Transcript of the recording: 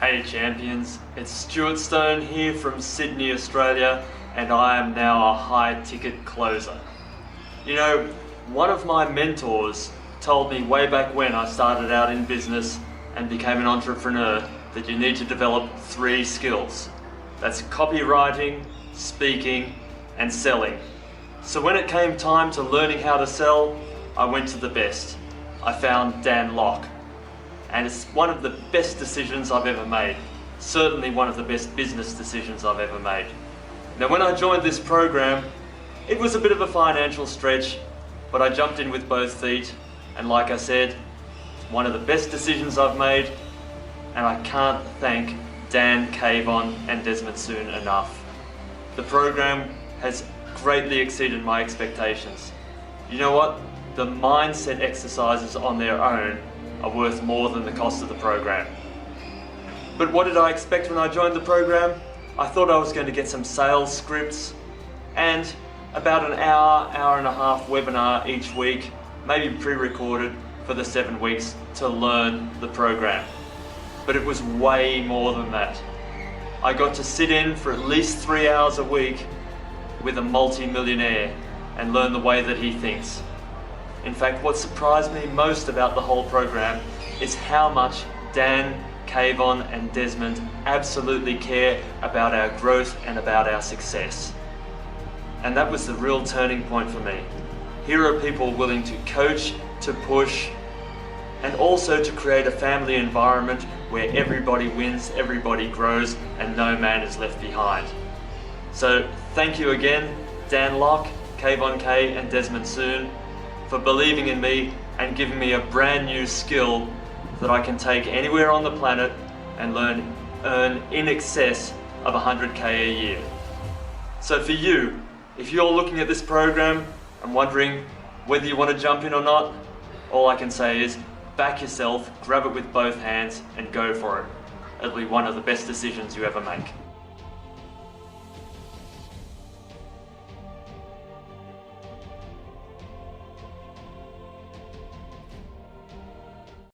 Hey champions, it's Stuart Stone here from Sydney, Australia, and I am now a high-ticket closer. You know, one of my mentors told me way back when I started out in business and became an entrepreneur that you need to develop 3 skills. That's copywriting, speaking, and selling. So when it came time to learning how to sell, I went to the best. I found Dan Lok. And it's one of the best decisions I've ever made. Certainly one of the best business decisions I've ever made. Now when I joined this program, it was a bit of a financial stretch, but I jumped in with both feet, and like I said, it's one of the best decisions I've made, and I can't thank Dan, Kayvon and Desmond Soon enough. The program has greatly exceeded my expectations. You know what? The mindset exercises on their own are worth more than the cost of the program. But what did I expect when I joined the program? I thought I was going to get some sales scripts and about an hour and a half webinar each week, maybe pre-recorded for the 7 weeks to learn the program. But it was way more than that. I got to sit in for at least 3 hours a week with a multi-millionaire and learn the way that he thinks. In fact, what surprised me most about the whole program is how much Dan, Kayvon and Desmond absolutely care about our growth and about our success. And that was the real turning point for me. Here are people willing to coach, to push, and also to create a family environment where everybody wins, everybody grows, and no man is left behind. So thank you again, Dan Lok, Kayvon K and Desmond Soon, for believing in me and giving me a brand new skill that I can take anywhere on the planet and earn in excess of 100K a year. So for you, if you're looking at this program and wondering whether you want to jump in or not, all I can say is back yourself, grab it with both hands and go for it. It'll be one of the best decisions you ever make.